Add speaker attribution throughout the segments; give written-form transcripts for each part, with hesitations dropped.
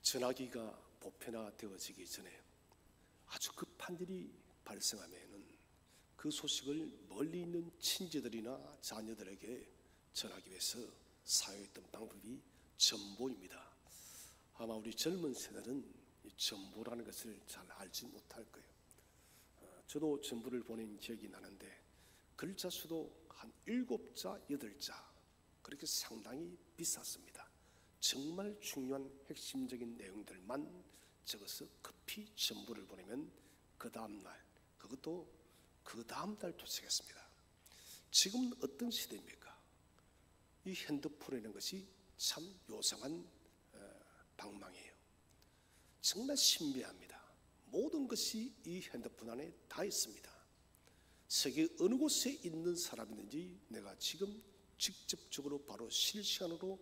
Speaker 1: 전화기가 보편화되어지기 전에 아주 급한 일이 발생하면은 그 소식을 멀리 있는 친지들이나 자녀들에게 전하기 위해서 사용했던 방법이 전보입니다. 아마 우리 젊은 세대는 이 전보라는 것을 잘 알지 못할 거예요. 저도 전보를 보낸 기억이 나는데 글자 수도 한 7자, 8자 그렇게 상당히 비쌌습니다. 정말 중요한 핵심적인 내용들만 적어서 급히 전보를 보내면 그 다음날, 그것도 그 다음날 도착했습니다. 지금은 어떤 시대입니까? 이 핸드폰이라는 것이 참 요상한 방망이에요. 정말 신비합니다. 모든 것이 이 핸드폰 안에 다 있습니다. 세계 어느 곳에 있는 사람이든지 내가 지금 직접적으로 바로 실시간으로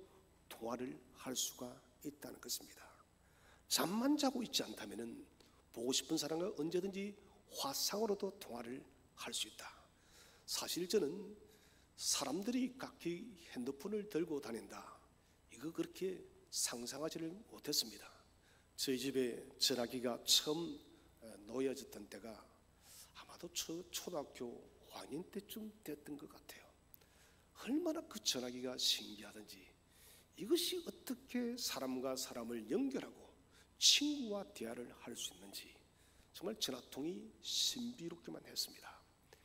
Speaker 1: 통화를 할 수가 있다는 것입니다. 잠만 자고 있지 않다면 보고 싶은 사람과 언제든지 화상으로도 통화를 할 수 있다. 사실 저는 사람들이 각기 핸드폰을 들고 다닌다, 이거 그렇게 상상하지를 못했습니다. 저희 집에 전화기가 처음 놓여졌던 때가 아마도 초등학교 5학년 때쯤 됐던 것 같아요. 얼마나 그 전화기가 신기하든지, 이것이 어떻게 사람과 사람을 연결하고 친구와 대화를 할 수 있는지 정말 전화통이 신비롭기만 했습니다.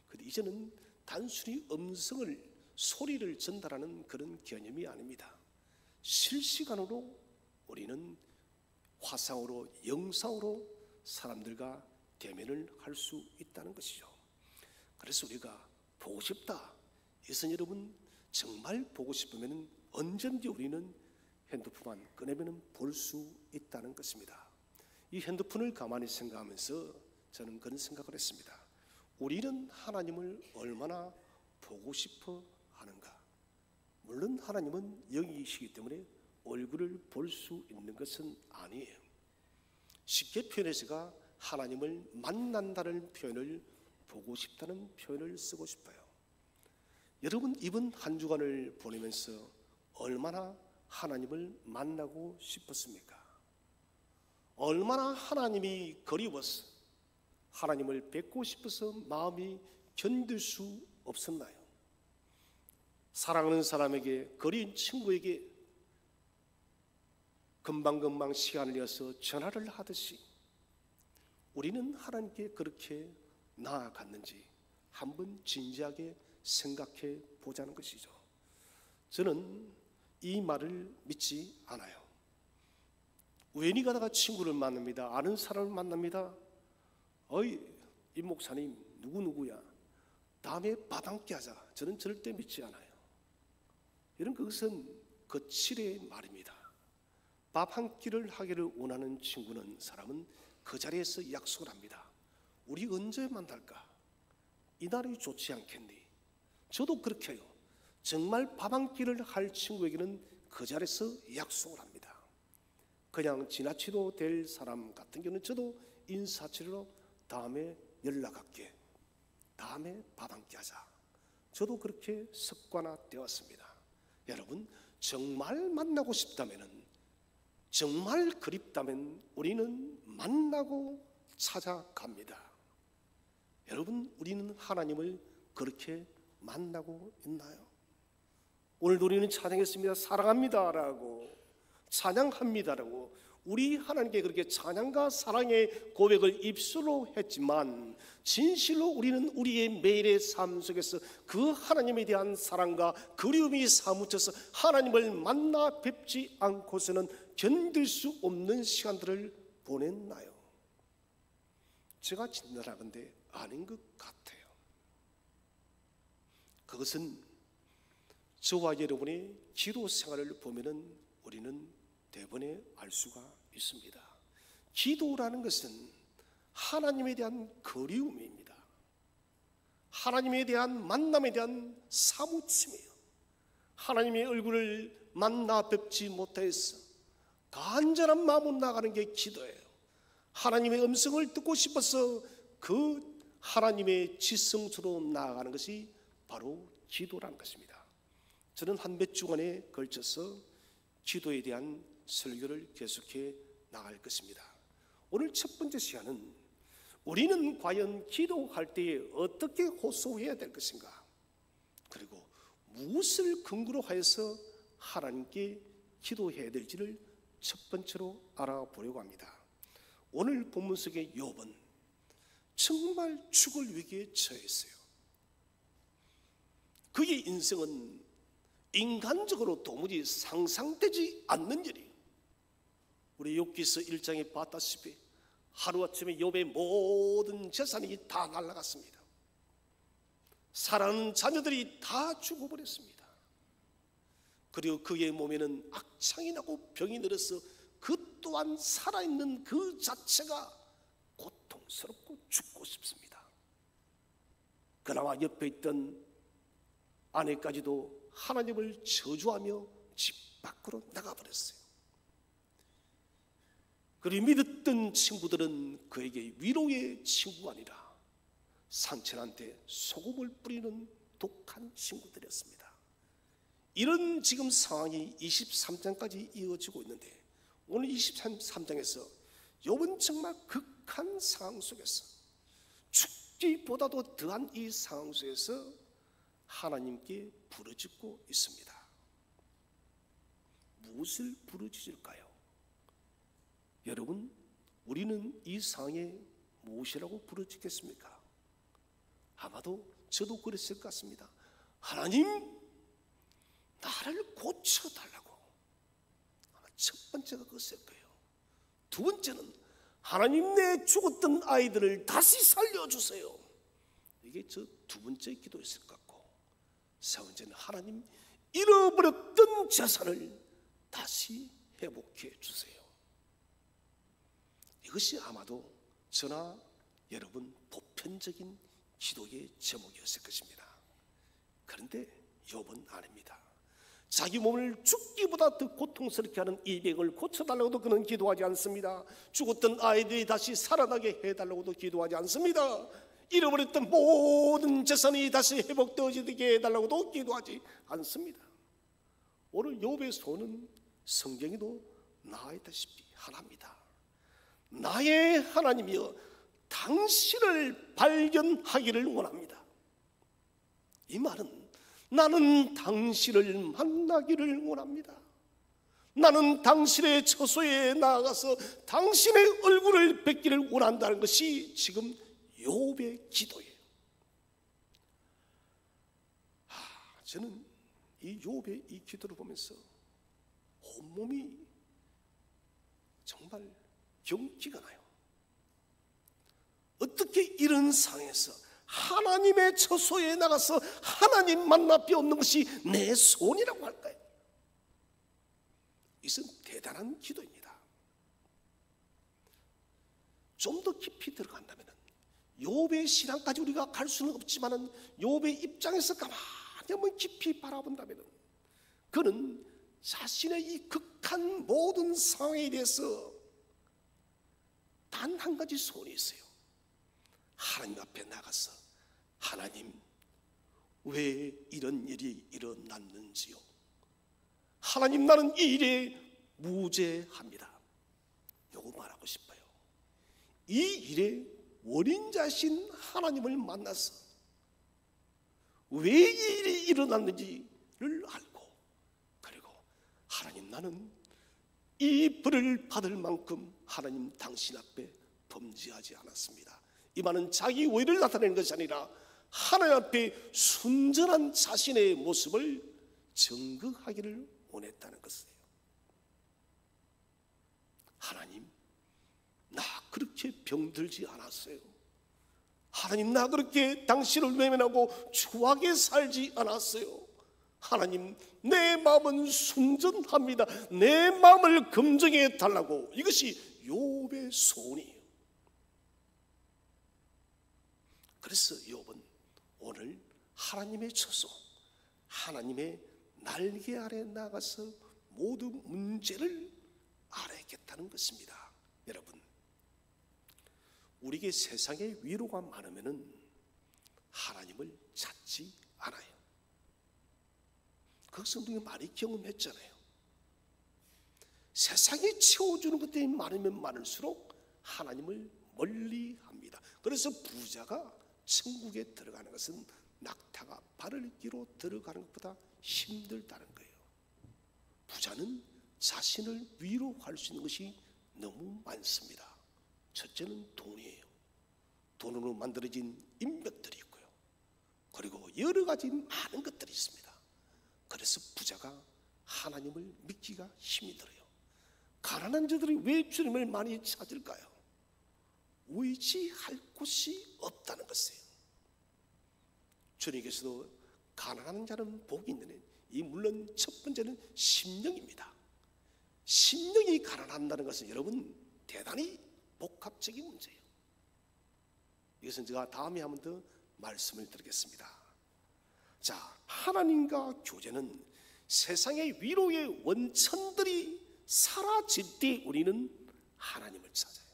Speaker 1: 그런데 이제는 단순히 음성을, 소리를 전달하는 그런 개념이 아닙니다. 실시간으로 우리는 화상으로, 영상으로 사람들과 대면을 할 수 있다는 것이죠. 그래서 우리가 보고 싶다, 예선 여러분 정말 보고 싶으면 언제든지 우리는 핸드폰만 꺼내면 볼 수 있다는 것입니다. 이 핸드폰을 가만히 생각하면서 저는 그런 생각을 했습니다. 우리는 하나님을 얼마나 보고 싶어 하는가. 물론 하나님은 영이시기 때문에 얼굴을 볼 수 있는 것은 아니에요. 쉽게 표현해서 하나님을 만난다는 표현을 보고 싶다는 표현을 쓰고 싶어요. 여러분 이번 한 주간을 보내면서 얼마나 하나님을 만나고 싶었습니까? 얼마나 하나님이 그리워서 하나님을 뵙고 싶어서 마음이 견딜 수 없었나요? 사랑하는 사람에게, 거리인 친구에게 금방금방 시간을 내어서 전화를 하듯이 우리는 하나님께 그렇게 나아갔는지 한번 진지하게 생각해 보자는 것이죠. 저는 이 말을 믿지 않아요. 우연히 가다가 친구를 만납니다. 아는 사람을 만납니다. 어이, 임 목사님 누구누구야, 다음에 밥 한 끼 하자. 저는 절대 믿지 않아요. 이런 그것은 거칠의 말입니다. 밥 한 끼를 하기를 원하는 친구는, 사람은 그 자리에서 약속을 합니다. 우리 언제 만날까? 이날이 좋지 않겠니? 저도 그렇게 해요. 정말 밥 한 끼를 할 친구에게는 그 자리에서 약속을 합니다. 그냥 지나치도 될 사람 같은 경우는 저도 인사치레로 다음에 연락할게, 다음에 밥 한 끼 하자. 저도 그렇게 습관화되었습니다. 여러분 정말 만나고 싶다면, 정말 그립다면 우리는 만나고 찾아갑니다. 여러분 우리는 하나님을 그렇게 만나고 있나요? 오늘도 우리는 찬양했습니다. 사랑합니다라고, 찬양합니다라고 우리 하나님께 그렇게 찬양과 사랑의 고백을 입술로 했지만 진실로 우리는 우리의 매일의 삶 속에서 그 하나님에 대한 사랑과 그리움이 사무쳐서 하나님을 만나 뵙지 않고서는 견딜 수 없는 시간들을 보냈나요? 제가 진단하건대 아닌 것 같아요. 그것은 저와 여러분의 기도 생활을 보면은 우리는 대번에 알 수가 있습니다. 기도라는 것은 하나님에 대한 그리움입니다. 하나님에 대한 만남에 대한 사무침이에요. 하나님의 얼굴을 만나 뵙지 못해서 간절한 마음으로 나가는 게 기도예요. 하나님의 음성을 듣고 싶어서 그 하나님의 지성소로 나아가는 것이 바로 기도라는 것입니다. 저는 한 몇 주간에 걸쳐서 기도에 대한 설교를 계속해 나갈 것입니다. 오늘 첫 번째 시간은 우리는 과연 기도할 때에 어떻게 호소해야 될 것인가, 그리고 무엇을 근거로 하여서 하나님께 기도해야 될지를 첫 번째로 알아보려고 합니다. 오늘 본문 속의 욥은 정말 죽을 위기에 처했어요. 그의 인생은 인간적으로 도무지 상상되지 않는 일이에요. 우리 욥기서 1장에 봤다시피 하루아침에 욥의 모든 재산이 다 날아갔습니다. 사랑하는 자녀들이 다 죽어버렸습니다. 그리고 그의 몸에는 악창이 나고 병이 들어서 그 또한 살아있는 그 자체가 고통스럽고 죽고 싶습니다. 그나마 옆에 있던 아내까지도 하나님을 저주하며 집 밖으로 나가버렸어요. 그리고 믿었던 친구들은 그에게 위로의 친구가 아니라 상처한테 소금을 뿌리는 독한 친구들이었습니다. 이런 지금 상황이 23장까지 이어지고 있는데, 오늘 23장에서 욥은 정말 극한 상황 속에서, 죽기보다도 더한 이 상황 속에서 하나님께 부르짖고 있습니다. 무엇을 부르짖을까요? 여러분, 우리는 이 상황에 무엇이라고 부르짖겠습니까? 아마도 저도 그랬을 것 같습니다. 하나님, 나를 고쳐달라고. 아마 첫 번째가 그것일 거예요. 두 번째는 하나님, 내 죽었던 아이들을 다시 살려주세요. 이게 저 두 번째 기도였을 것 같고, 세 번째는 하나님, 잃어버렸던 재산을 다시 회복해 주세요. 이것이 아마도 저나 여러분 보편적인 기도의 제목이었을 것입니다. 그런데 욥은 아닙니다. 자기 몸을 죽기보다 더 고통스럽게 하는 이 병을 고쳐달라고도 그는 기도하지 않습니다. 죽었던 아이들이 다시 살아나게 해달라고도 기도하지 않습니다. 잃어버렸던 모든 재산이 다시 회복되어지게 해달라고도 기도하지 않습니다. 오늘 욥의 소원은 성경에도 나와 있다시피 하나입니다. 나의 하나님이여, 당신을 발견하기를 원합니다. 이 말은 나는 당신을 만나기를 원합니다. 나는 당신의 처소에 나아가서 당신의 얼굴을 뵙기를 원한다는 것이 지금 욥의 기도예요. 저는 이 욥의 이 기도를 보면서 온몸이 정말 경기가 나요. 어떻게 이런 상황에서 하나님의 처소에 나가서 하나님 만나 뵙는 것이 내 소원이라고 할까요? 이것은 대단한 기도입니다. 좀 더 깊이 들어간다면 욥의 신앙까지 우리가 갈 수는 없지만, 욥의 입장에서 가만히 한번 깊이 바라본다면 그는 자신의 이 극한 모든 상황에 대해서 단 한 가지 소원이 있어요. 하나님 앞에 나가서, 하나님, 왜 이런 일이 일어났는지요? 하나님, 나는 이 일에 무죄합니다. 요거 말하고 싶어요. 이 일의 원인자신 하나님을 만나서 왜 이 일이 일어났는지를 알고, 그리고 하나님, 나는 이 벌을 받을 만큼 하나님 당신 앞에 범죄하지 않았습니다. 이 말은 자기 의를 나타내는 것이 아니라 하나님 앞에 순전한 자신의 모습을 증거하기를 원했다는 것이에요. 하나님, 나 그렇게 병들지 않았어요. 하나님, 나 그렇게 당신을 외면하고 추하게 살지 않았어요. 하나님, 내 마음은 순전합니다. 내 마음을 검증해 달라고. 이것이 욥의 소원이에요. 그래서 욥은 오늘 하나님의 처소, 하나님의 날개 아래 나가서 모든 문제를 알아야겠다는 것입니다. 여러분, 우리에게 세상에 위로가 많으면 하나님을 찾지 않아요. 그 성도가 많이 경험했잖아요. 세상이 채워주는 것들이 많으면 많을수록 하나님을 멀리합니다. 그래서 부자가 천국에 들어가는 것은 낙타가 발을 끼로 들어가는 것보다 힘들다는 거예요. 부자는 자신을 위로할 수 있는 것이 너무 많습니다. 첫째는 돈이에요. 돈으로 만들어진 인맥들이 있고요. 그리고 여러 가지 많은 것들이 있습니다. 그래서 부자가 하나님을 믿기가 힘이 들어요. 가난한 자들이 왜 주님을 많이 찾을까요? 의지할 곳이 없다는 것이에요. 주님께서도 가난한 자는 복이 있느니, 이 물론 첫 번째는 심령입니다. 심령이 가난한다는 것은 여러분 대단히 복합적인 문제예요. 이것은 제가 다음에 한 번 더 말씀을 드리겠습니다. 자, 하나님과 교제는 세상의 위로의 원천들이 사라질 때 우리는 하나님을 찾아요.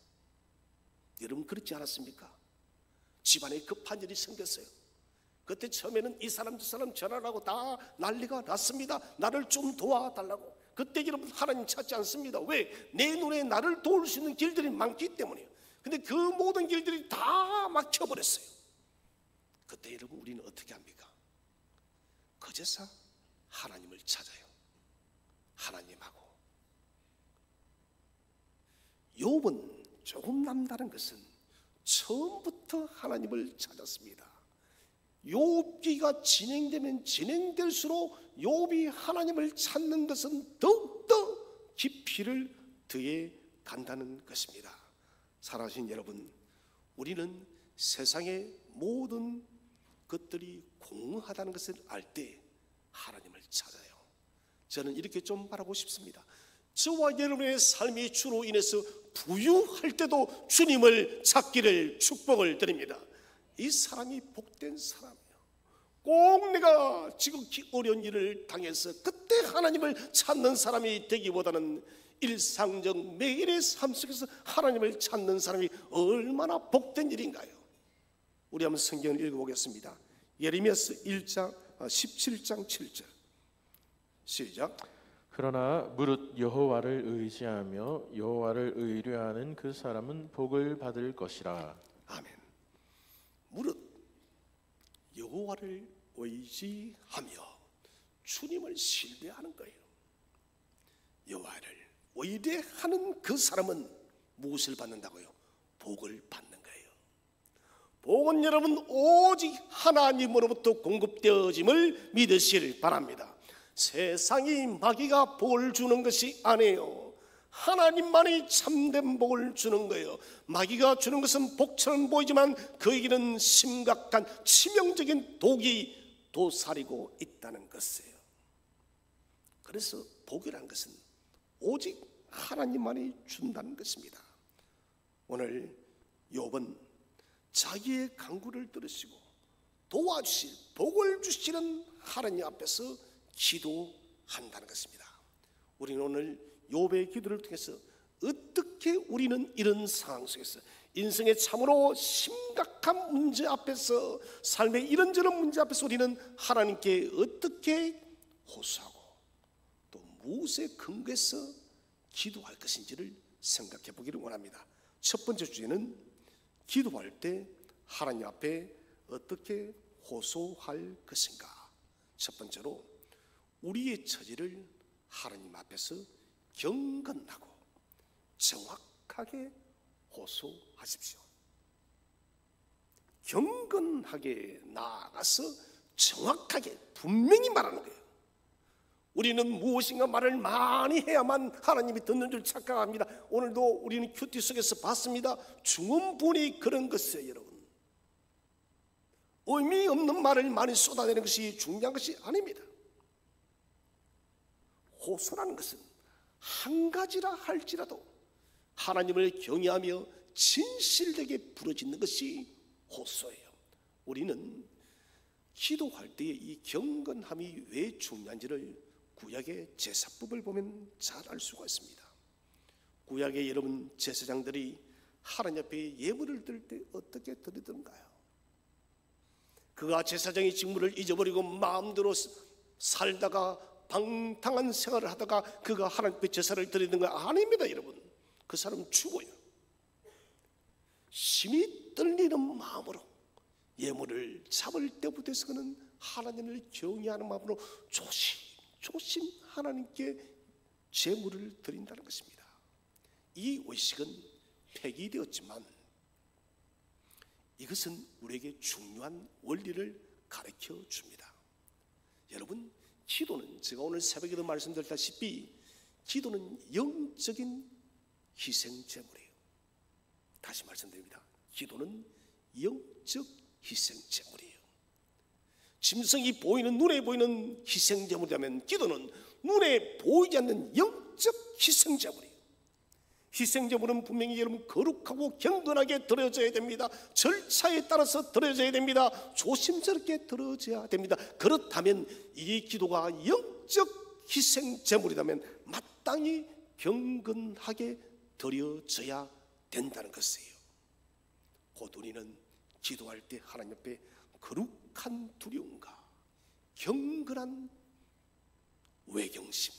Speaker 1: 여러분 그렇지 않았습니까? 집안에 급한 일이 생겼어요. 그때 처음에는 이 사람 저 사람 전화를 하고 다 난리가 났습니다. 나를 좀 도와달라고. 그때 여러분 하나님 찾지 않습니다. 왜? 내 눈에 나를 도울 수 있는 길들이 많기 때문이에요. 근데 그 모든 길들이 다 막혀버렸어요. 그때 여러분 우리는 어떻게 합니까? 그제서 하나님을 찾아요. 하나님하고. 욥은 조금 남다른 것은 처음부터 하나님을 찾았습니다. 욥기가 진행되면 진행될수록 욥이 하나님을 찾는 것은 더욱더 깊이를 더해 간다는 것입니다. 사랑하신 여러분, 우리는 세상의 모든 것들이 공허하다는 것을 알 때 하나님을 찾아요. 저는 이렇게 좀 말하고 싶습니다. 저와 여러분의 삶이 주로 인해서 부유할 때도 주님을 찾기를 축복을 드립니다. 이 사람이 복된 사람이에요. 꼭 내가 지극히 어려운 일을 당해서 그때 하나님을 찾는 사람이 되기보다는 일상적 매일의 삶 속에서 하나님을 찾는 사람이 얼마나 복된 일인가요? 우리 한번 성경을 읽어보겠습니다. 예레미야서 17장 7절 시작.
Speaker 2: 그러나 무릇 여호와를 의지하며 여호와를 의뢰하는 그 사람은 복을 받을 것이라.
Speaker 1: 아멘. 무릇 여호와를 의지하며 주님을 신뢰하는 거예요. 여호와를 의뢰하는 그 사람은 무엇을 받는다고요? 복을 받는 거예요. 복은 여러분 오직 하나님으로부터 공급되어짐을 믿으시길 바랍니다. 세상이 마귀가 복을 주는 것이 아니에요. 하나님만이 참된 복을 주는 거예요. 마귀가 주는 것은 복처럼 보이지만 그에게는 심각한 치명적인 독이 도사리고 있다는 것이에요. 그래서 복이라는 것은 오직 하나님만이 준다는 것입니다. 오늘 욥은 자기의 간구를 들으시고 도와주실 복을 주시는 하나님 앞에서 기도한다는 것입니다. 우리는 오늘 욥의 기도를 통해서 어떻게 우리는 이런 상황 속에서 인생의 참으로 심각한 문제 앞에서 삶의 이런저런 문제 앞에서 우리는 하나님께 어떻게 호소하고 또 무엇에 근거해서 기도할 것인지를 생각해 보기를 원합니다. 첫 번째 주제는 기도할 때 하나님 앞에 어떻게 호소할 것인가. 첫 번째로 우리의 처지를 하나님 앞에서 경건하고 정확하게 호소하십시오. 경건하게 나아가서 정확하게 분명히 말하는 거예요. 우리는 무엇인가 말을 많이 해야만 하나님이 듣는 줄 착각합니다. 오늘도 우리는 큐티 속에서 봤습니다. 중음분이 그런 것이에요. 여러분, 의미 없는 말을 많이 쏟아내는 것이 중요한 것이 아닙니다. 호소라는 것은 한 가지라 할지라도 하나님을 경외하며 진실되게 부르짖는 것이 호소예요. 우리는 기도할 때의 이 경건함이 왜 중요한지를 구약의 제사법을 보면 잘 알 수가 있습니다. 구약의 여러분 제사장들이 하나님 앞에 예물을 드릴 때 어떻게 드리던가요? 그가 제사장의 직무를 잊어버리고 마음대로 살다가 방탕한 생활을 하다가 그가 하나님께 제사를 드리는 거 아닙니다. 여러분, 그 사람은 죽어요. 심히 떨리는 마음으로 예물을 잡을 때부터 해서 그는 하나님을 경외하는 마음으로 조심 하나님께 제물을 드린다는 것입니다. 이 의식은 폐기되었지만 이것은 우리에게 중요한 원리를 가르쳐 줍니다. 여러분, 기도는 제가 오늘 새벽에도 말씀드렸다시피 기도는 영적인 희생제물이에요. 다시 말씀드립니다. 기도는 영적 희생제물이에요. 짐승이 보이는, 눈에 보이는 희생제물이라면 기도는 눈에 보이지 않는 영적 희생제물이에요. 희생제물은 분명히 여러분 거룩하고 경건하게 드려져야 됩니다. 절차에 따라서 드려져야 됩니다. 조심스럽게 드려져야 됩니다. 그렇다면 이 기도가 영적 희생제물이라면 마땅히 경건하게 드려져야 된다는 것이에요. 곧 우리는 기도할 때 하나님 앞에 거룩한 두려움과 경건한 외경심,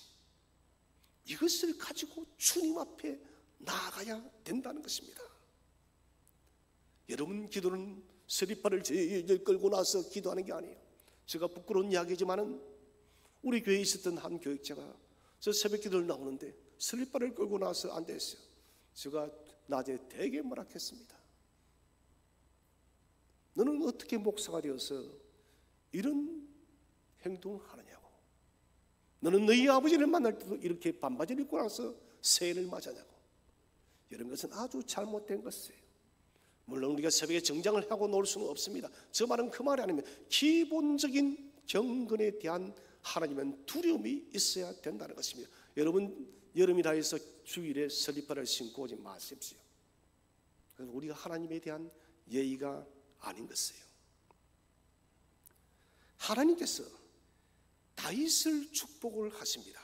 Speaker 1: 이것을 가지고 주님 앞에 나아가야 된다는 것입니다. 여러분, 기도는 서리파를 제일 끌고 나서 기도하는 게 아니에요. 제가 부끄러운 이야기지만은 우리 교회에 있었던 한 교육자가 저 새벽 기도를 나오는데 서리파를 끌고 나서 안 됐어요. 제가 낮에 되게 뭐락했습니다. 너는 어떻게 목사가 되어서 이런 행동을 하느냐고. 너는 너희 아버지를 만날 때도 이렇게 반바지를 입고 나서 새해를 맞았냐고. 이런 것은 아주 잘못된 것이에요. 물론 우리가 새벽에 정장을 하고 놀 수는 없습니다. 저 말은 그 말이 아니면 기본적인 경건에 대한 하나님은 두려움이 있어야 된다는 것입니다. 여러분, 여름이라 해서 주일에 슬리퍼를 신고 오지 마십시오. 그래서 우리가 하나님에 대한 예의가 아닌 것이에요. 하나님께서 다윗을 축복을 하십니다.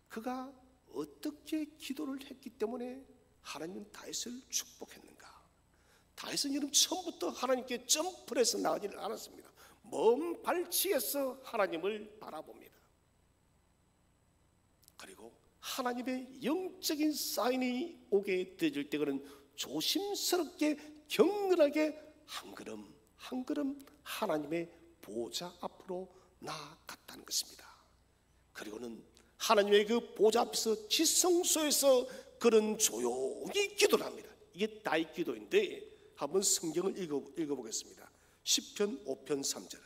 Speaker 1: 그가 어떻게 기도를 했기 때문에 하나님은 다윗을 축복했는가? 다윗은 여러분 처음부터 하나님께 점프를 해서 나가지를 않았습니다. 먼 발치에서 하나님을 바라봅니다. 그리고 하나님의 영적인 사인이 오게 되질 때 그는 조심스럽게 경건하게 한 걸음 한 걸음 하나님의 보좌 앞으로 나아갔다는 것입니다. 그리고는 하나님의 그 보좌 앞에서 지성소에서 그는 조용히 기도를 합니다. 이게 다윗 기도인데 한번 성경을 읽어보겠습니다. 시편 5편 3절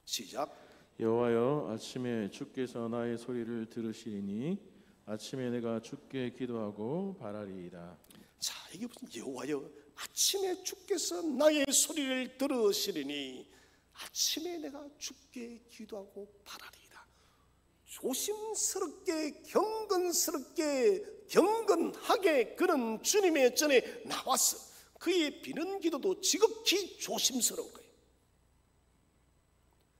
Speaker 1: 시작.
Speaker 2: 여호와여, 아침에 주께서 나의 소리를 들으시리니 아침에 내가 주께 기도하고 바라리이다.
Speaker 1: 자, 이게 무슨 여호와여, 아침에 주께서 나의 소리를 들으시리니 아침에 내가 주께 기도하고 바라리이다. 조심스럽게 경건스럽게 경건하게 그는 주님의 전에 나왔어. 그의 비는 기도도 지극히 조심스러운 거예요.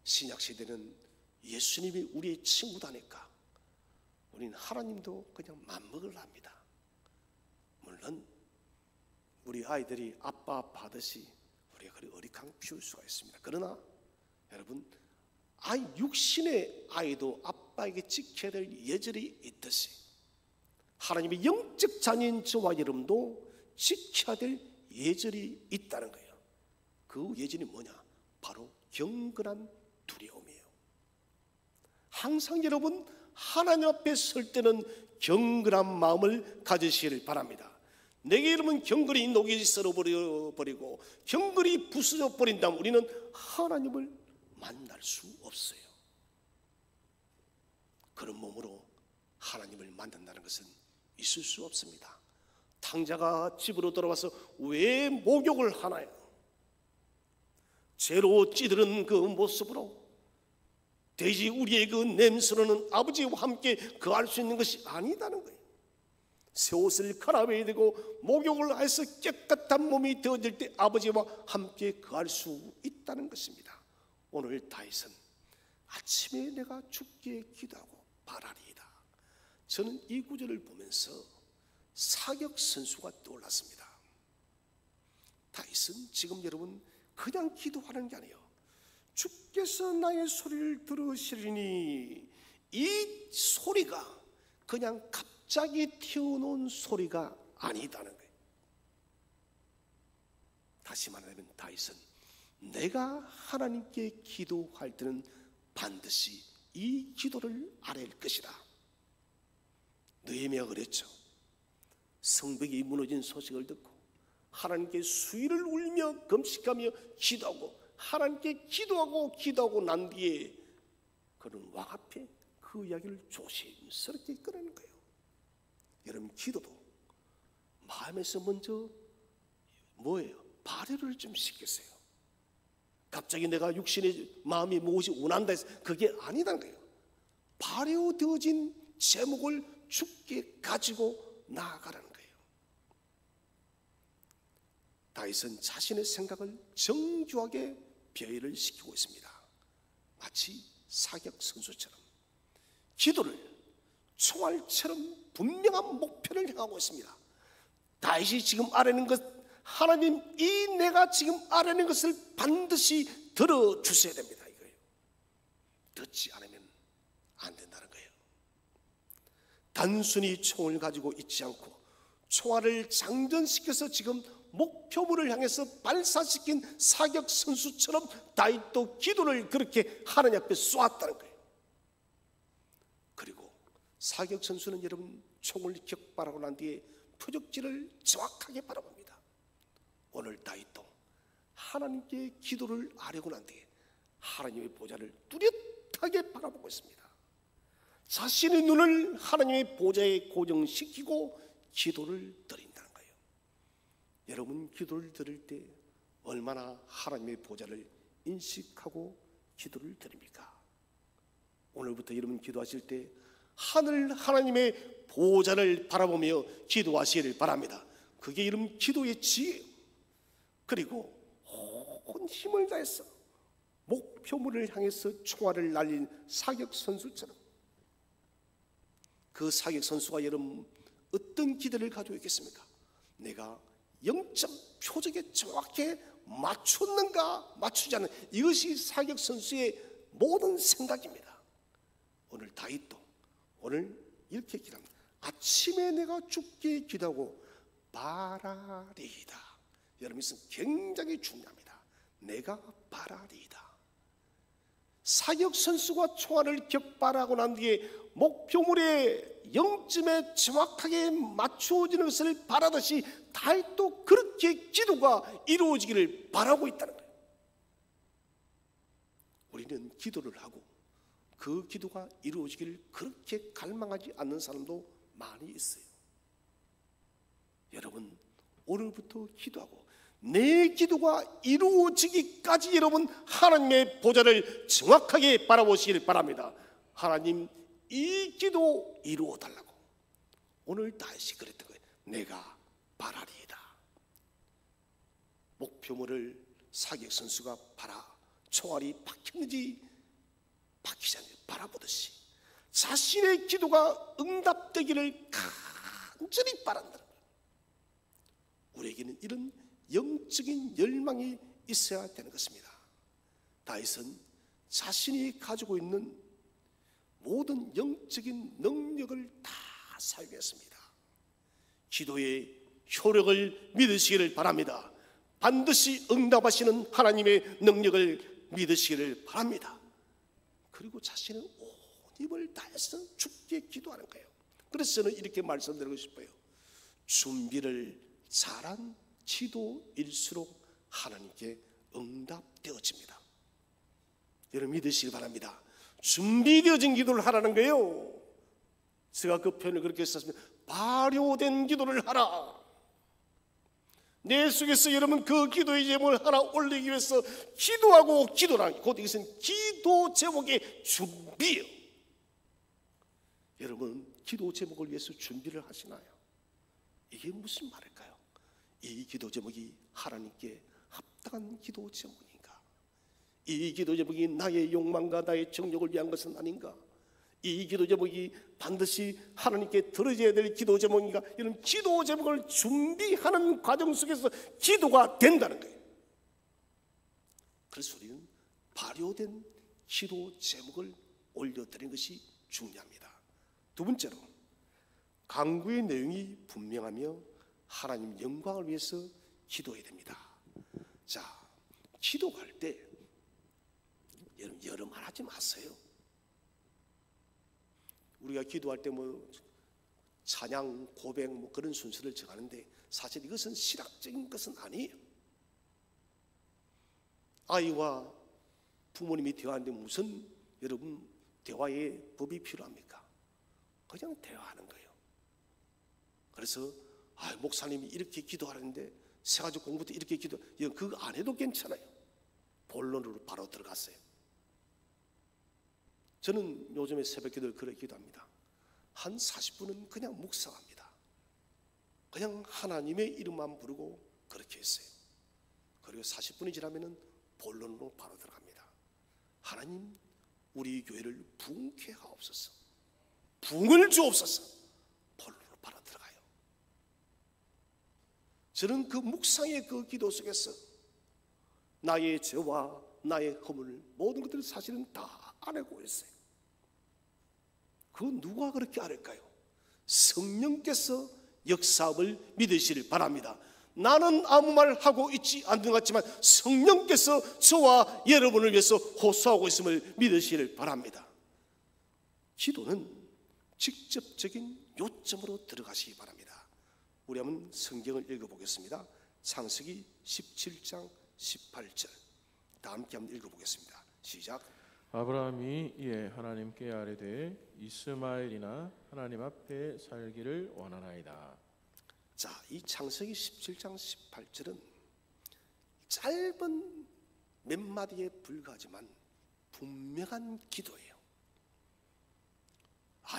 Speaker 1: 신약시대는 예수님이 우리의 친구다니까 우리는 하나님도 그냥 맘먹을 합니다. 물론 우리 아이들이 아빠 아빠하듯이 우리가 그리 어리광 피울 수가 있습니다. 그러나 여러분, 육신의 아이도 아빠에게 지켜야 될 예절이 있듯이 하나님의 영적 자녀인 저와 여러분도 지켜야 될 예절이 있다는 거예요. 그 예절이 뭐냐? 바로 경건한 두려움이에요. 항상 여러분 하나님 앞에 설 때는 경건한 마음을 가지시기를 바랍니다. 내게 여러분 경건이 녹이 썰어버리고 경건이 부서져 버린다면 우리는 하나님을 만날 수 없어요. 그런 몸으로 하나님을 만난다는 것은 있을 수 없습니다. 탕자가 집으로 돌아와서 왜 목욕을 하나요? 죄로 찌들은 그 모습으로 돼지 우리의 그 냄새로는 아버지와 함께 거할 수 있는 것이 아니다는 거예요. 새 옷을 갈아입어야 되고 목욕을 해서 깨끗한 몸이 되어질 때 아버지와 함께 거할 수 있다는 것입니다. 오늘 다윗은 아침에 내가 주께 기도하고 바라리이다. 저는 이 구절을 보면서 사격 선수가 떠올랐습니다. 다윗은 지금 여러분 그냥 기도하는 게 아니에요. 주께서 나의 소리를 들으시리니, 이 소리가 그냥 갑자기 튀어나온 소리가 아니다는 거예요. 다시 말하면 다윗은 내가 하나님께 기도할 때는 반드시 이 기도를 아뢰일 것이다. 느헤미야가 그랬죠. 성벽이 무너진 소식을 듣고 하나님께 수위를 울며 금식하며 기도하고 하나님께 기도하고 난 뒤에 그는 왕 앞에 그 이야기를 조심스럽게 꺼내는 거예요. 여러분, 기도도 마음에서 먼저 뭐예요? 발효를 좀 시켰어요. 갑자기 내가 육신의 마음이 무엇이 원한다 해서 그게 아니다는 거예요. 발효되어진 제목을 주께 가지고 나아가라는 거예요. 다윗은 자신의 생각을 정교하게 배열을 시키고 있습니다. 마치 사격 선수처럼 기도를 총알처럼 분명한 목표를 향하고 있습니다. 다윗이 지금 아뢰는 것, 하나님, 이 내가 지금 아뢰는 것을 반드시 들어주셔야 됩니다. 이거예요. 듣지 않으면 안 된다는 거예요. 단순히 총을 가지고 있지 않고 총알을 장전시켜서 지금 목표물을 향해서 발사시킨 사격 선수처럼 다윗도 기도를 그렇게 하나님 앞에 쏘았다는 거예요. 그리고 사격 선수는 여러분, 총을 격발하고 난 뒤에 표적지를 정확하게 바라봅니다. 오늘 다윗도 하나님께 기도를 아뢰고 난 뒤에 하나님의 보좌를 뚜렷하게 바라보고 있습니다. 자신의 눈을 하나님의 보좌에 고정시키고 기도를 드린다는 거예요. 여러분, 기도를 드릴 때 얼마나 하나님의 보좌를 인식하고 기도를 드립니까? 오늘부터 여러분 기도하실 때 하늘 하나님의 보좌를 바라보며 기도하시기를 바랍니다. 그게 여러분 기도의 지혜예요. 그리고 온 힘을 다해서 목표물을 향해서 총알을 날린 사격 선수처럼, 그 사격 선수가 여러분 어떤 기대를 가지고 있겠습니까? 내가 0점 표적에 정확하게 맞췄는가 맞추지 않는, 이것이 사격 선수의 모든 생각입니다. 오늘 다윗도 오늘 이렇게 기도합니다. 아침에 내가 주께 기도하고 바라리이다. 여러분, 이것은 굉장히 중요합니다. 내가 바라리이다. 사격 선수가 총알을 격발하고 난 뒤에 목표물의 0점에 정확하게 맞추어지는 것을 바라듯이 다윗도 그렇게 기도가 이루어지기를 바라고 있다는 거예요. 우리는 기도를 하고 그 기도가 이루어지기를 그렇게 갈망하지 않는 사람도 많이 있어요. 여러분, 오늘부터 기도하고 내 기도가 이루어지기까지 여러분 하나님의 보좌를 정확하게 바라보시길 바랍니다. 하나님, 이 기도 이루어 달라고. 오늘 다윗이 그랬던 거예요. 내가 바라리이다. 목표물을 사격 선수가 총알이 박혔는지 박히지 않는지 바라보듯이 자신의 기도가 응답되기를 간절히 바란다는 거예요. 우리에게는 이런 영적인 열망이 있어야 되는 것입니다. 다윗은 자신이 가지고 있는 모든 영적인 능력을 다 사용했습니다. 기도의 효력을 믿으시기를 바랍니다. 반드시 응답하시는 하나님의 능력을 믿으시기를 바랍니다. 그리고 자신은 온 힘을 다해서 주께 기도하는 거예요. 그래서 저는 이렇게 말씀드리고 싶어요. 준비를 잘한 기도일수록 하나님께 응답되어집니다. 여러분 믿으시기 바랍니다. 준비되어진 기도를 하라는 거예요. 제가 그 표현을 그렇게 썼습니다. 발효된 기도를 하라. 내 속에서 여러분 그 기도의 제목을 하나 올리기 위해서 기도하고 기도라는 곧 이것은 기도 제목의 준비예요. 여러분 기도 제목을 위해서 준비를 하시나요? 이게 무슨 말일까요? 이 기도 제목이 하나님께 합당한 기도 제목인가? 이 기도 제목이 나의 욕망과 나의 정욕을 위한 것은 아닌가? 이 기도 제목이 반드시 하나님께 들어져야 될 기도 제목인가? 이런 기도 제목을 준비하는 과정 속에서 기도가 된다는 거예요. 그래서 우리는 발효된 기도 제목을 올려드리는 것이 중요합니다. 두 번째로 간구의 내용이 분명하며 하나님 영광을 위해서 기도해야 됩니다. 자, 기도할 때 여러분 여러 말 하지 마세요. 우리가 기도할 때 뭐 찬양, 고백 뭐 그런 순서를 정하는데 사실 이것은 신학적인 것은 아니에요. 아이와 부모님이 대화하는데 무슨 여러분 대화의 법이 필요합니까? 그냥 대화하는 거예요. 그래서 목사님이 이렇게 기도하는데 새가족 공부도 이렇게 기도, 그거 안 해도 괜찮아요. 본론으로 바로 들어갔어요. 저는 요즘에 새벽 기도를 그렇게 기도합니다. 한 40분은 그냥 묵상합니다. 그냥 하나님의 이름만 부르고 그렇게 했어요. 그리고 40분이 지나면은 본론으로 바로 들어갑니다. 하나님, 우리 교회를 부흥케 하옵소서. 부흥을 주옵소서. 본론으로 바로 들어가요. 저는 그 묵상의 그 기도 속에서 나의 죄와 나의 허물 모든 것들을 사실은 다 알고 있어요. 그거 누가 그렇게 알을까요? 성령께서 역사함을 믿으시길 바랍니다. 나는 아무 말 하고 있지 않는 것 같지만 성령께서 저와 여러분을 위해서 호소하고 있음을 믿으시길 바랍니다. 기도는 직접적인 요점으로 들어가시기 바랍니다. 우리 한번 성경을 읽어보겠습니다. 창세기 17장 18절 다 함께 한번 읽어보겠습니다. 시작.
Speaker 2: 아브라함이 이에 하나님께 아뢰되 이스마엘이나 하나님 앞에 살기를 원하나이다.
Speaker 1: 자, 이 창세기 17장 18절은 짧은 몇 마디에 불과하지만 분명한 기도예요.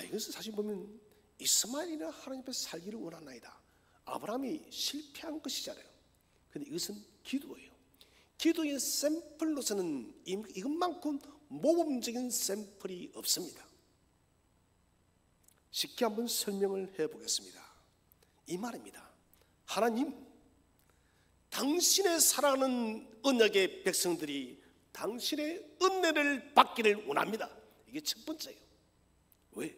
Speaker 1: 이것은 사실 보면 이스마엘이나 하나님 앞에 살기를 원하나이다. 아브라함이 실패한 것이잖아요. 그런데 이것은 기도예요. 기도의 샘플로서는 이것만큼 모범적인 샘플이 없습니다. 쉽게 한번 설명을 해보겠습니다. 이 말입니다. 하나님, 당신의 사랑하는 언약의 백성들이 당신의 은혜를 받기를 원합니다. 이게 첫 번째예요. 왜?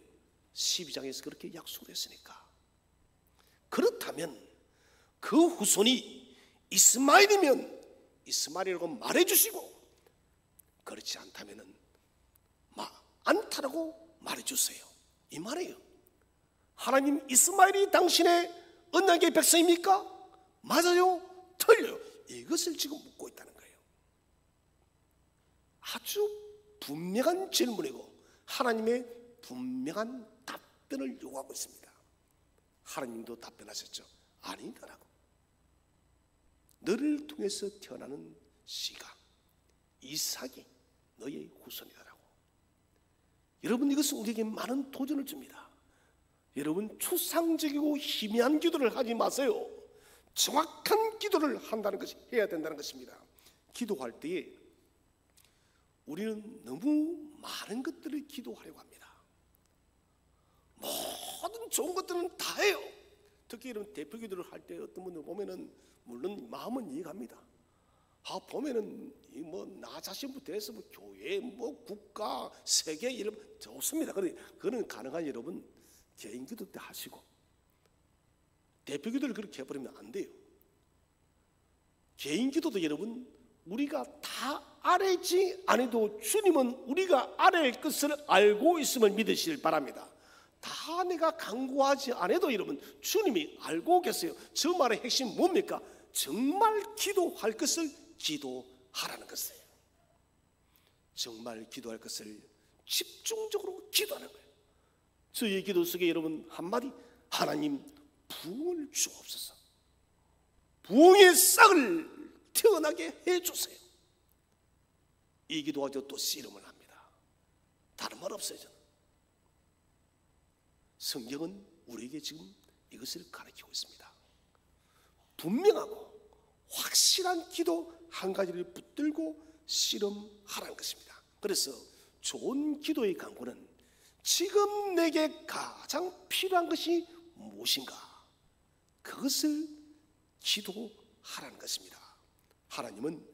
Speaker 1: 12장에서 그렇게 약속했으니까. 그렇다면 그 후손이 이스마엘이면 이스마엘이라고 말해주시고, 그렇지 않다면 않다라고 말해주세요. 이 말이에요. 하나님, 이스마엘이 당신의 언약의 백성입니까? 맞아요? 틀려요? 이것을 지금 묻고 있다는 거예요. 아주 분명한 질문이고 하나님의 분명한 답변을 요구하고 있습니다. 하나님도 답변하셨죠. 아니다라고. 너를 통해서 태어나는 씨가, 이삭이 너의 후손이다라고. 여러분, 이것은 우리에게 많은 도전을 줍니다. 여러분, 추상적이고 희미한 기도를 하지 마세요. 정확한 기도를 한다는 것이 해야 된다는 것입니다. 기도할 때에 우리는 너무 많은 것들을 기도하려고 합니다. 모든 좋은 것들은 다 해요. 특히 이런 대표 기도를 할 때 어떤 분들 보면은 물론 마음은 이해갑니다. 보면은 나 자신부터 해서 교회, 국가, 세계 이런 좋습니다. 그런데 그거는 가능한 여러분 개인 기도 때 하시고 대표 기도를 그렇게 해버리면 안 돼요. 개인 기도도 여러분 우리가 다 알지 않아도 주님은 우리가 알아야 것을 알고 있음을 믿으시길 바랍니다. 다 내가 간구하지 않아도 여러분 주님이 알고 계세요. 저 말의 핵심 뭡니까? 정말 기도할 것을 기도하라는 것이에요. 정말 기도할 것을 집중적으로 기도하는 거예요. 저의 기도 속에 여러분 한마디, 하나님 부흥을 주옵소서. 부흥의 싹을 태어나게 해주세요. 이 기도하죠. 또 씨름을 합니다. 다른 말 없어요. 저는. 성경은 우리에게 지금 이것을 가르치고 있습니다. 분명하고 확실한 기도 한 가지를 붙들고 씨름하라는 것입니다. 그래서 좋은 기도의 간구는 지금 내게 가장 필요한 것이 무엇인가? 그것을 기도하라는 것입니다. 하나님은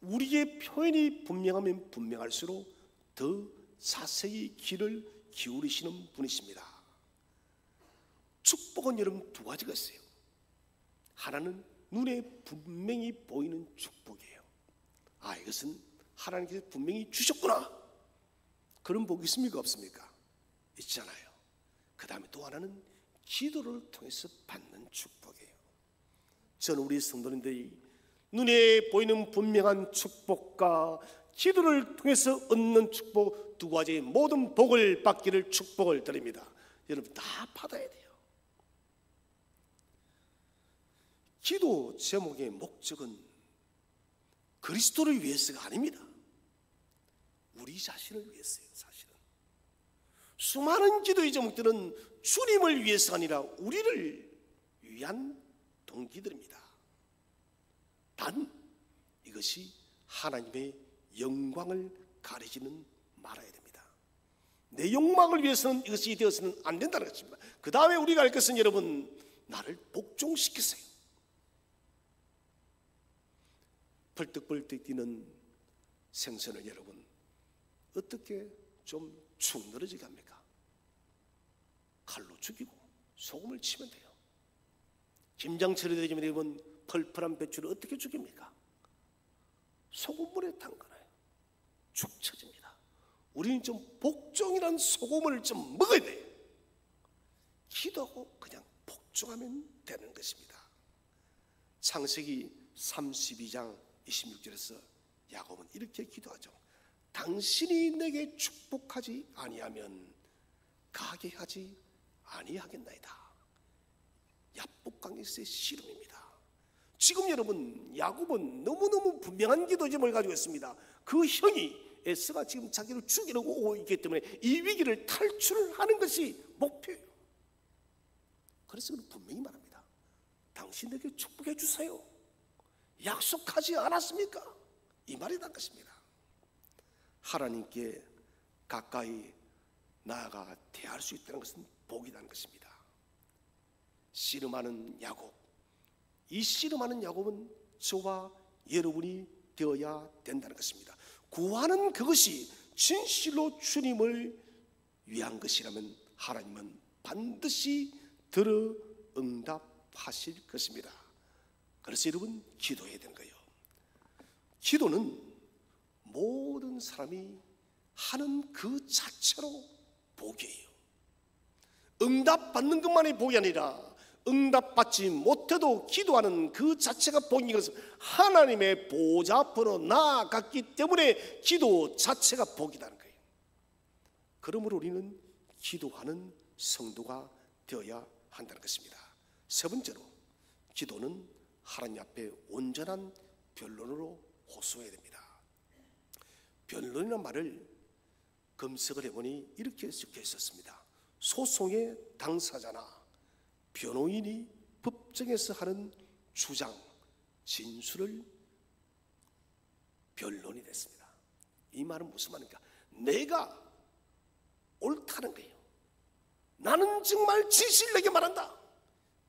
Speaker 1: 우리의 표현이 분명하면 분명할수록 더 자세히 귀를 기울이시는 분이십니다. 축복은 여러분 두 가지가 있어요. 하나는 눈에 분명히 보이는 축복이에요. 아, 이것은 하나님께서 분명히 주셨구나. 그런 복이 있습니까? 없습니까? 있잖아요. 그 다음에 또 하나는 기도를 통해서 받는 축복이에요. 저는 우리 성도님들이 눈에 보이는 분명한 축복과 기도를 통해서 얻는 축복, 두 가지의 모든 복을 받기를 축복을 드립니다. 여러분 다 받아야 돼요. 기도 제목의 목적은 그리스도를 위해서가 아닙니다. 우리 자신을 위해서예요. 사실은 수많은 기도의 제목들은 주님을 위해서가 아니라 우리를 위한 동기들입니다. 단 이것이 하나님의 영광을 가리지는 말아야 됩니다. 내 욕망을 위해서는 이것이 되어서는 안 된다는 것입니다. 그 다음에 우리가 할 것은 여러분, 나를 복종시키세요. 벌떡벌떡 뛰는 생선을 여러분 어떻게 좀 축 늘어지게 합니까? 칼로 죽이고 소금을 치면 돼요. 김장철이 되면 여러분 펄펄한 배추를 어떻게 죽입니까? 소금물에 담가놔요. 축 처집니다. 우리는 좀 복종이란 소금을 좀 먹어야 돼요. 기도하고 그냥 복종하면 되는 것입니다. 창세기 32장 26절에서 야곱은 이렇게 기도하죠. 당신이 내게 축복하지 아니하면 가게 하지 아니하겠나이다. 야복강에서의 씨름입니다. 지금 여러분 야곱은 너무너무 분명한 기도 제목을 가지고 있습니다. 그 형이 에서가 지금 자기를 죽이려고 오고 있기 때문에 이 위기를 탈출하는 것이 목표예요. 그래서 그는 분명히 말합니다. 당신에게 축복해 주세요. 약속하지 않았습니까? 이 말이 난 것입니다. 하나님께 가까이 나아가 대할 수 있다는 것은 복이라는 것입니다. 씨름하는 야곱, 이 씨름하는 야곱은 저와 여러분이 되어야 된다는 것입니다. 구하는 그것이 진실로 주님을 위한 것이라면 하나님은 반드시 들어 응답하실 것입니다. 그래서 여러분 기도해야 되는 거예요. 기도는 모든 사람이 하는 그 자체로 복이에요. 응답받는 것만이 복이 아니라 응답받지 못해도 기도하는 그 자체가 복인 것은 하나님의 보좌 앞으로 나아갔기 때문에 기도 자체가 복이라는 거예요. 그러므로 우리는 기도하는 성도가 되어야 한다는 것입니다. 세 번째로 기도는 하나님 앞에 온전한 변론으로 호소해야 됩니다. 변론이라는 말을 검색을 해보니 이렇게 적혀 있었습니다. 소송의 당사자나 변호인이 법정에서 하는 주장, 진술을 변론이 됐습니다. 이 말은 무슨 말입니까? 내가 옳다는 거예요. 나는 정말 진실되게 말한다.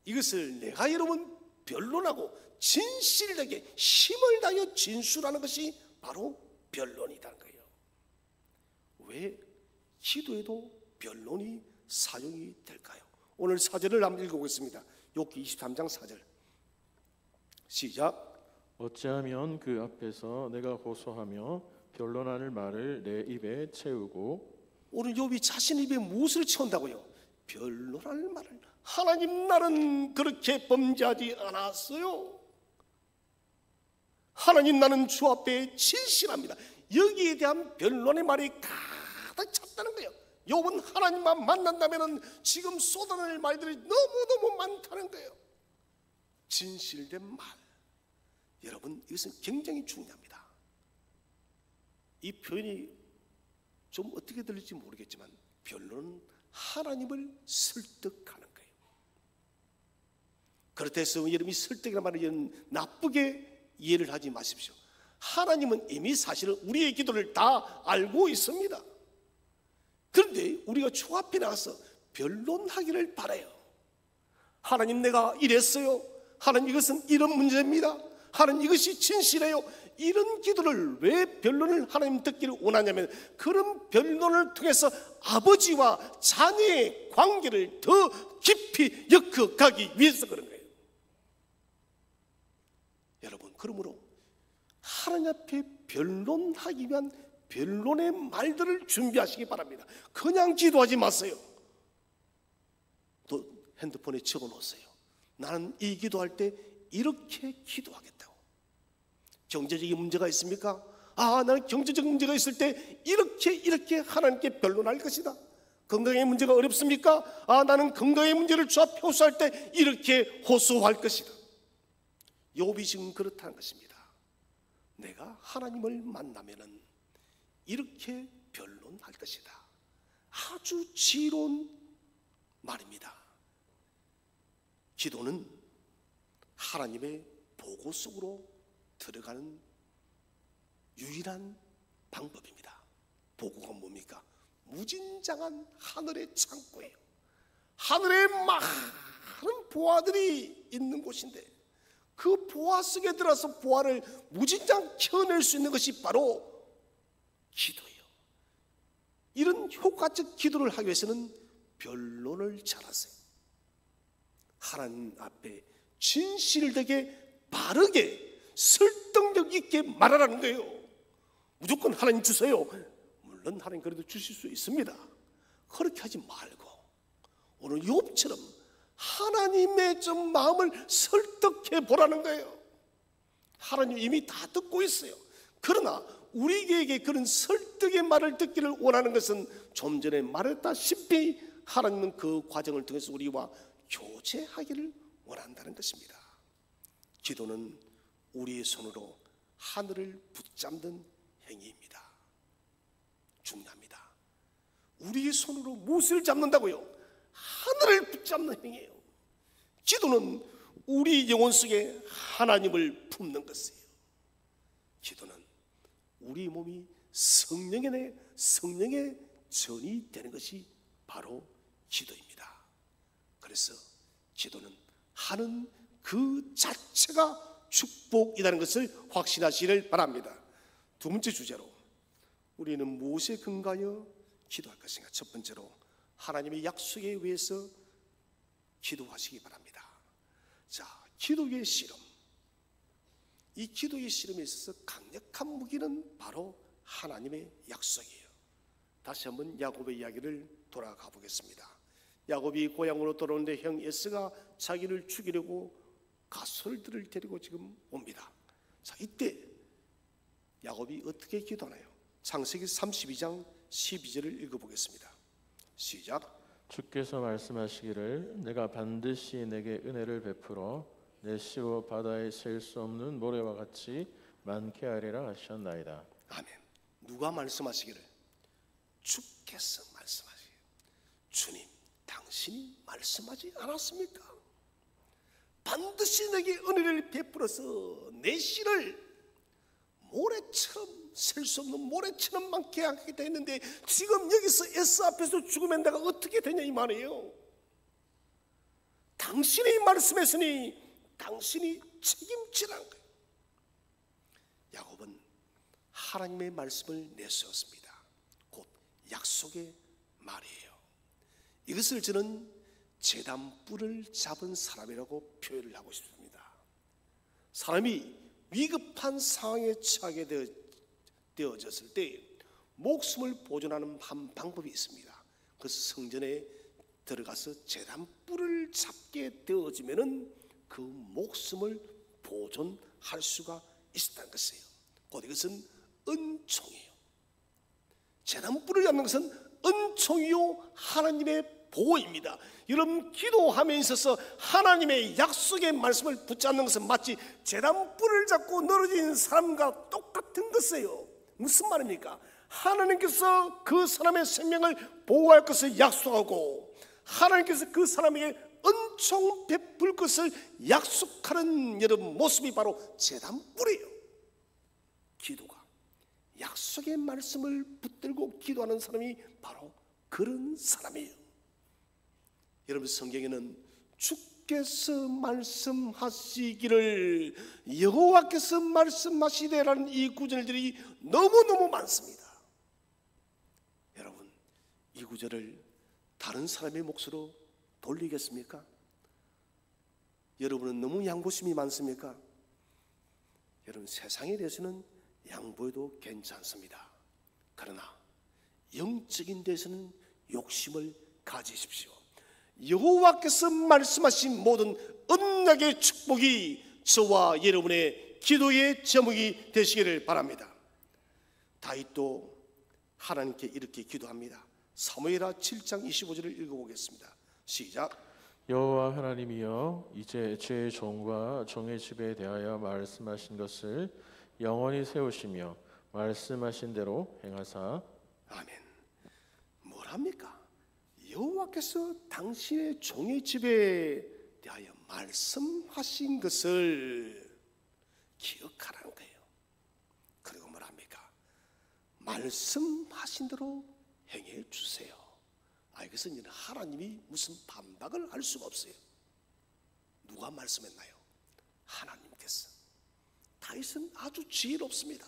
Speaker 1: 이것을 내가 여러분 변론하고 진실되게 힘을 다하여 진술하는 것이 바로 변론이라는 거예요. 왜 기도에도 변론이 사용이 될까요? 오늘 사절을 한번 읽어보겠습니다. 욥기 23장 4절 시작.
Speaker 2: 어찌하면 그 앞에서 내가 호소하며 변론할 말을 내 입에 채우고.
Speaker 1: 오늘 욥이 자신 입에 무엇을 채운다고요? 변론할 말을. 하나님, 나는 그렇게 범죄하지 않았어요. 하나님, 나는 주 앞에 진실합니다. 여기에 대한 변론의 말이 가득 찼다는 거예요. 욥은 하나님만 만난다면 지금 쏟아낼 말들이 너무너무 많다는 거예요. 진실된 말. 여러분, 이것은 굉장히 중요합니다. 이 표현이 좀 어떻게 들릴지 모르겠지만 변론은 하나님을 설득하는 거예요. 그렇다고 여러분이 설득이라는 말을 나쁘게 이해를 하지 마십시오. 하나님은 이미 사실은 우리의 기도를 다 알고 있습니다. 그런데 우리가 주 앞에 나가서 변론하기를 바라요. 하나님, 내가 이랬어요. 하나님, 이것은 이런 문제입니다. 하나님, 이것이 진실해요. 이런 기도를 왜 변론을 하나님 듣기를 원하냐면 그런 변론을 통해서 아버지와 자녀의 관계를 더 깊이 엮어가기 위해서 그런 거예요. 여러분, 그러므로 하나님 앞에 변론하기 위한 변론의 말들을 준비하시기 바랍니다. 그냥 기도하지 마세요. 또 핸드폰에 적어 놓으세요. 나는 이 기도할 때 이렇게 기도하겠다고. 경제적인 문제가 있습니까? 나는 경제적 문제가 있을 때 이렇게 하나님께 변론할 것이다. 건강의 문제가 어렵습니까? 나는 건강의 문제를 주 앞에 호소할 때 이렇게 호소할 것이다. 욥이 지금 그렇다는 것입니다. 내가 하나님을 만나면은 이렇게 변론할 것이다. 아주 지혜로운 말입니다. 기도는 하나님의 보고 속으로 들어가는 유일한 방법입니다. 보고가 뭡니까? 무진장한 하늘의 창고예요. 하늘에 많은 보화들이 있는 곳인데 그 보화 속에 들어서 보화를 무진장 켜낼 수 있는 것이 바로 기도예요. 이런 효과적 기도를 하기 위해서는 변론을 잘하세요. 하나님 앞에 진실되게 바르게 설득력 있게 말하라는 거예요. 무조건 하나님 주세요. 물론 하나님 그래도 주실 수 있습니다. 그렇게 하지 말고 오늘 욥처럼 하나님의 좀 마음을 설득해 보라는 거예요. 하나님 이미 다 듣고 있어요. 그러나 우리에게 그런 설득의 말을 듣기를 원하는 것은 좀 전에 말했다시피 하나님은 그 과정을 통해서 우리와 교제하기를 원한다는 것입니다. 기도는 우리의 손으로 하늘을 붙잡는 행위입니다. 중요합니다. 우리의 손으로 무엇을 잡는다고요? 하늘을 붙잡는 행위예요. 기도는 우리 영혼 속에 하나님을 품는 것이에요. 기도는 우리 몸이 성령의 전이 되는 것이 바로 기도입니다. 그래서 기도는 하는 그 자체가 축복이라는 것을 확신하시기를 바랍니다. 두 번째 주제로 우리는 무엇에 근거하여 기도할 것인가? 첫 번째로 하나님의 약속에 의해서 기도하시기 바랍니다. 자, 기도의 실험. 이 기도의 실험에 있어서 강력한 무기는 바로 하나님의 약속이에요. 다시 한번 야곱의 이야기를 돌아가 보겠습니다. 야곱이 고향으로 돌아오는데 형 에서가 자기를 죽이려고 가솔들을 데리고 지금 옵니다. 자, 이때 야곱이 어떻게 기도하나요? 창세기 32장 12절을 읽어보겠습니다. 시작.
Speaker 2: 주께서 말씀하시기를 내가 반드시 내게 은혜를 베풀어 내 시로 바다에 셀 수 없는 모래와 같이 많게 하리라 하셨나이다.
Speaker 1: 아멘. 누가 말씀하시기를? 주께서 말씀하시기를. 주님, 당신이 말씀하지 않았습니까? 반드시 내게 은혜를 베풀어서 내 씨를 모래처럼 셀 수 없는 모래처럼 많게 하겠다 했는데 지금 여기서 에서 앞에서 죽으면 내가 어떻게 되냐 이 말이에요. 당신이 말씀했으니 당신이 책임지라는 거예요. 야곱은 하나님의 말씀을 내세웠습니다. 곧 약속의 말이에요. 이것을 저는 제단뿔을 잡은 사람이라고 표현을 하고 싶습니다. 사람이 위급한 상황에 처하게 되어졌을 때 목숨을 보존하는 한 방법이 있습니다. 그래서 성전에 들어가서 제단뿔을 잡게 되어지면은 그 목숨을 보존할 수가 있었다는 것이에요. 곧 이것은 은총이에요. 제단뿔을 잡는 것은 은총이요 하나님의 보호입니다. 여러분, 기도함에 있어서 하나님의 약속의 말씀을 붙잡는 것은 마치 제단뿔을 잡고 늘어진 사람과 똑같은 것이에요. 무슨 말입니까? 하나님께서 그 사람의 생명을 보호할 것을 약속하고 하나님께서 그 사람에게 은총 베풀 것을 약속하는 여러분 모습이 바로 제단뿔이에요. 기도가 약속의 말씀을 붙들고 기도하는 사람이 바로 그런 사람이에요. 여러분, 성경에는 주께서 말씀하시기를, 여호와께서 말씀하시되라는 이 구절들이 너무너무 많습니다. 여러분, 이 구절을 다른 사람의 몫으로 돌리겠습니까? 여러분은 너무 양보심이 많습니까? 여러분, 세상에 대해서는 양보해도 괜찮습니다. 그러나 영적인 데서는 욕심을 가지십시오. 여호와께서 말씀하신 모든 언약의 축복이 저와 여러분의 기도의 제목이 되시기를 바랍니다. 다윗도 하나님께 이렇게 기도합니다. 사무엘하 7장 25절을 읽어보겠습니다. 시작.
Speaker 2: 여호와 하나님이여, 이제 제 종과 종의 집에 대하여 말씀하신 것을 영원히 세우시며 말씀하신 대로 행하사. 아멘.
Speaker 1: 뭐랍니까? 여호와께서 당신의 종의 집에 대하여 말씀하신 것을 기억하라는 거예요. 그리고 뭐랍니까? 말씀하신 대로 행해 주세요. 이것은 하나님이 무슨 반박을 할 수가 없어요. 누가 말씀했나요? 하나님께서. 다윗은 아주 지혜롭습니다.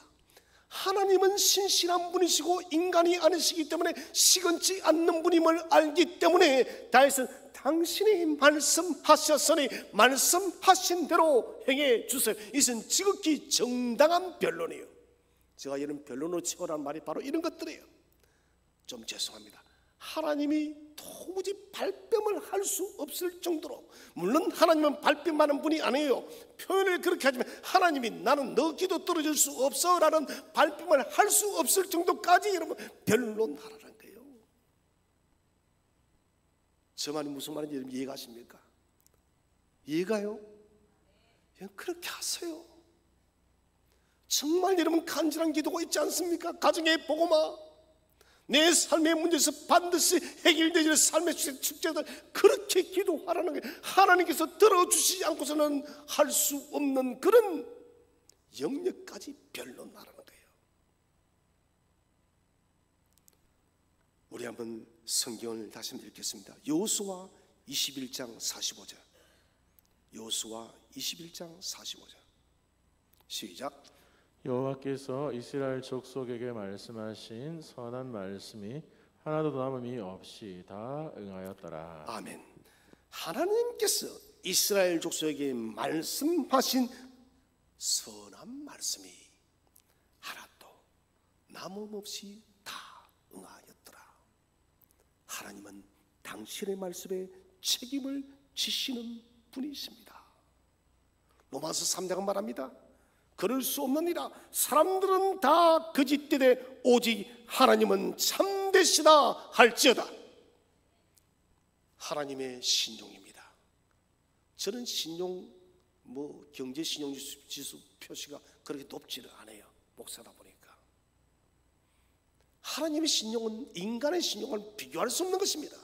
Speaker 1: 하나님은 신실한 분이시고 인간이 아니시기 때문에 시건치 않는 분임을 알기 때문에 다윗은 당신이 말씀하셨으니 말씀하신 대로 행해 주세요. 이것은 지극히 정당한 변론이에요. 제가 이런 변론으로 치고라는 말이 바로 이런 것들이에요. 좀 죄송합니다. 하나님이 도무지 발뺌을 할 수 없을 정도로, 물론 하나님은 발뺌하는 분이 아니에요. 표현을 그렇게 하지만 하나님이 나는 너 기도 떨어질 수 없어 라는 발뺌을 할 수 없을 정도까지 여러분 변론하라는 거예요. 저 말이 무슨 말인지 여러분 이해가십니까? 이해가요? 그렇게 하세요. 정말 여러분 간절한 기도가 있지 않습니까? 가정의 복음화, 내 삶의 문제에서 반드시 해결되는 삶의 축제들, 그렇게 기도하라는 게 하나님께서 들어주시지 않고서는 할 수 없는 그런 영역까지 변론하라는 거예요. 우리 한번 성경을 다시 한번 읽겠습니다. 여호수아 21장 45절. 여호수아 21장 45절. 시작.
Speaker 2: 여호와께서 이스라엘 족속에게 말씀하신 선한 말씀이 하나도 남음이 없이 다 응하였더라.
Speaker 1: 아멘. 하나님께서 이스라엘 족속에게 말씀하신 선한 말씀이 하나도 남음 없이 다 응하였더라. 하나님은 당신의 말씀에 책임을 지시는 분이십니다. 로마서 3장은 말합니다. 그럴 수 없느니라. 사람들은 다 거짓되되 오직 하나님은 참되시다 할지어다. 하나님의 신용입니다. 저는 신용, 경제 신용 지수 표시가 그렇게 높지는 않아요. 목사다 보니까. 하나님의 신용은 인간의 신용을 비교할 수 없는 것입니다.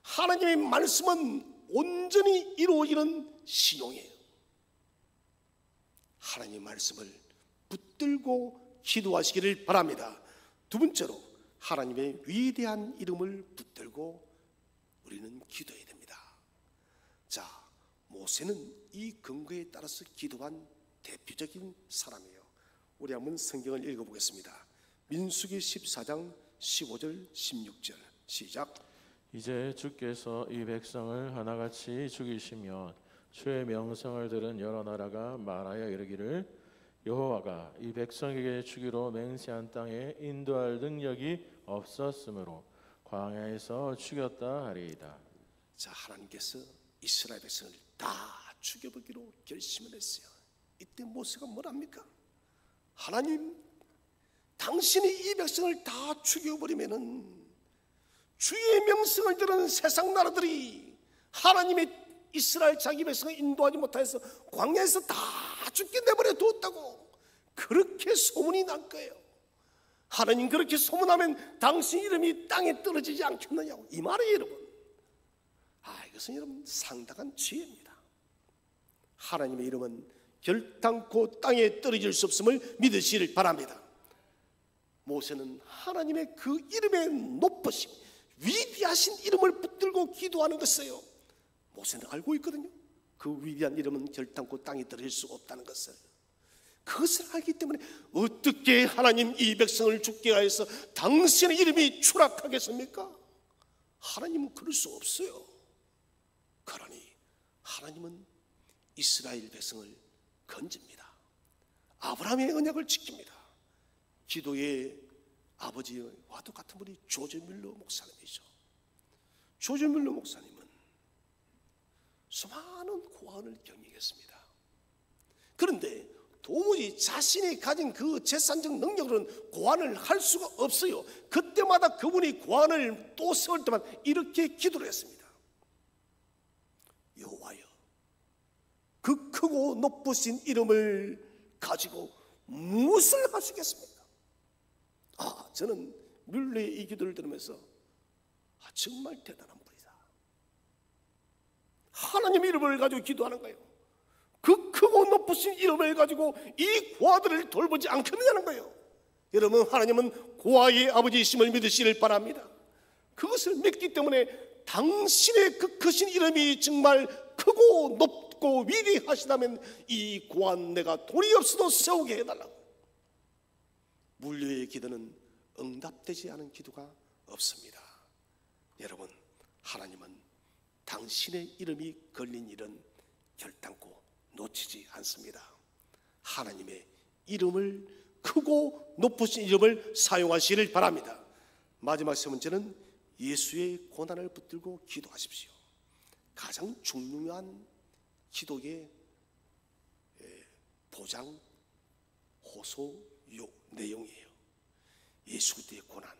Speaker 1: 하나님의 말씀은 온전히 이루어지는 신용이에요. 하나님의 말씀을 붙들고 기도하시기를 바랍니다. 두 번째로 하나님의 위대한 이름을 붙들고 우리는 기도해야 됩니다. 자, 모세는 이 근거에 따라서 기도한 대표적인 사람이에요. 우리 한번 성경을 읽어보겠습니다. 민수기 14장 15절 16절 시작.
Speaker 2: 이제 주께서 이 백성을 하나같이 죽이시면 주의 명성을 들은 여러 나라가 말하여 이르기를 여호와가 이 백성에게 주기로 맹세한 땅에 인도할 능력이 없었으므로 광야에서 죽였다 하리이다.
Speaker 1: 자, 하나님께서 이스라엘 백성을 다 죽여보기로 결심을 했어요. 이때 모세가 뭐랍니까? 하나님, 당신이 이 백성을 다 죽여버리면은 주의 명성을 들은 세상 나라들이 하나님의 이스라엘 자기 백성을 인도하지 못해서 광야에서 다 죽게 내버려 두었다고 그렇게 소문이 날 거예요. 하나님 그렇게 소문하면 당신 이름이 땅에 떨어지지 않겠느냐고 이 말이에요. 여러분, 이것은 여러분 상당한 지혜입니다. 하나님의 이름은 결단코 땅에 떨어질 수 없음을 믿으시길 바랍니다. 모세는 하나님의 그 이름의 높으심, 위대하신 이름을 붙들고 기도하는 것이에요. 모세는 알고 있거든요. 그 위대한 이름은 결단코 땅에 떨어질 수 없다는 것을. 그것을 알기 때문에 어떻게 하나님 이 백성을 죽게 하여서 당신의 이름이 추락하겠습니까? 하나님은 그럴 수 없어요. 그러니 하나님은 이스라엘 백성을 건집니다. 아브라함의 언약을 지킵니다. 기도의 아버지와도 같은 분이 조지 뮬러 목사님이죠. 조지 뮬러 목사님은 수많은 고아원을 경영했습니다. 그런데 도무지 자신이 가진 그 재산적 능력으로는 고안을 할 수가 없어요. 그때마다 그분이 고안을 또 세울 때만 이렇게 기도를 했습니다. 여호와여, 그 크고 높으신 이름을 가지고 무엇을 하시겠습니까? 저는 뮬러의 이 기도를 들으면서 정말 대단한 분이다. 하나님 이름을 가지고 기도하는 거예요. 그 크고 높으신 이름을 가지고 이 고아들을 돌보지 않겠느냐는 거예요. 여러분, 하나님은 고아의 아버지이심을 믿으시길 바랍니다. 그것을 믿기 때문에 당신의 그 크신 이름이 정말 크고 높고 위대하시다면 이 고아 내가 돈이 없어도 세우게 해달라고. 물류의 기도는 응답되지 않은 기도가 없습니다. 여러분, 하나님은 당신의 이름이 걸린 일은 결단코 놓치지 않습니다. 하나님의 이름을, 크고 높으신 이름을 사용하시기를 바랍니다. 마지막 세 번째는 예수의 고난을 붙들고 기도하십시오. 가장 중요한 기도의 보장, 호소, 내용이에요. 예수 그리스도의 고난,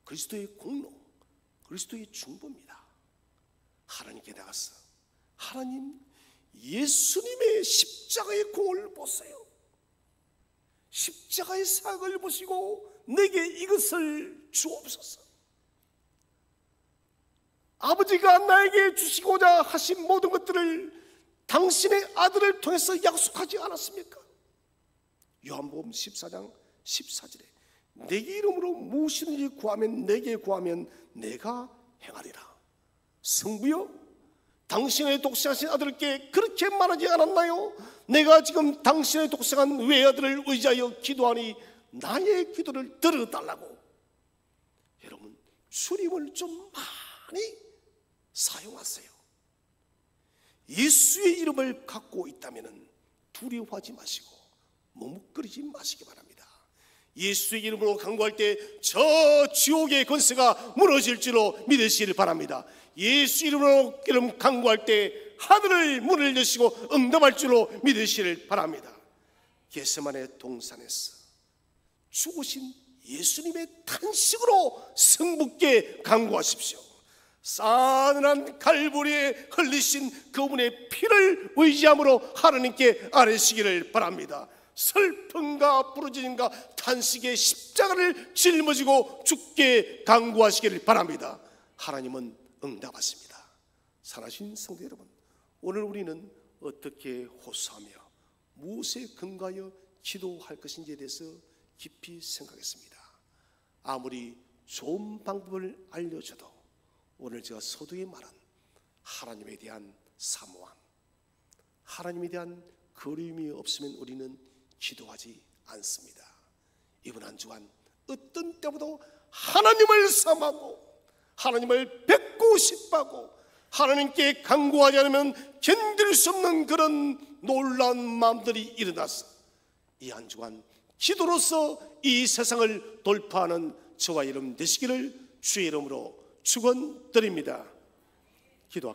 Speaker 1: 그리스도의 공로, 그리스도의 중보입니다. 하나님께 나가서 하나님, 예수님의 십자가의 공을 보세요. 십자가의 사역을 보시고 내게 이것을 주옵소서. 아버지가 나에게 주시고자 하신 모든 것들을 당신의 아들을 통해서 약속하지 않았습니까? 요한복음 14장 14절에 내게 이름으로 무엇이든지 구하면 내게 구하면 내가 행하리라. 성부여, 당신의 독생하신 아들께 그렇게 말하지 않았나요? 내가 지금 당신의 독생한 외아들을 의지하여 기도하니 나의 기도를 들어달라고. 여러분, 주님을 좀 많이 사용하세요. 예수의 이름을 갖고 있다면 두려워하지 마시고 머뭇거리지 마시기 바랍니다. 예수의 이름으로 간구할 때 저 지옥의 권세가 무너질 줄로 믿으시길 바랍니다. 예수 이름으로 간구할 때 하늘을 문을 여시고 응답할 줄로 믿으시길 바랍니다. 겟세마네 동산에서 죽으신 예수님의 탄식으로 승부께 간구하십시오. 싸늘한 갈보리에 흘리신 그분의 피를 의지함으로 하나님께 아뢰시기를 바랍니다. 슬픔과 부르짖음과 탄식의 십자가를 짊어지고 죽게 간구하시기를 바랍니다. 하나님은 응답하십니다. 사랑하신 성도 여러분, 오늘 우리는 어떻게 호소하며 무엇에 근거하여 기도할 것인지에 대해서 깊이 생각했습니다. 아무리 좋은 방법을 알려줘도 오늘 제가 서두에 말한 하나님에 대한 사모함, 하나님에 대한 그리움이 없으면 우리는 기도하지 않습니다. 이번 한 주간 어떤 때보다 하나님을 사모하고 하나님을 뵙고 싶어하고 하나님께 간구하지 않으면 견딜 수 없는 그런 놀라운 마음들이 일어나서 이 한 주간 기도로서 이 세상을 돌파하는 저와 여러분 되시기를 주의 이름으로 축원드립니다. 기도합니다.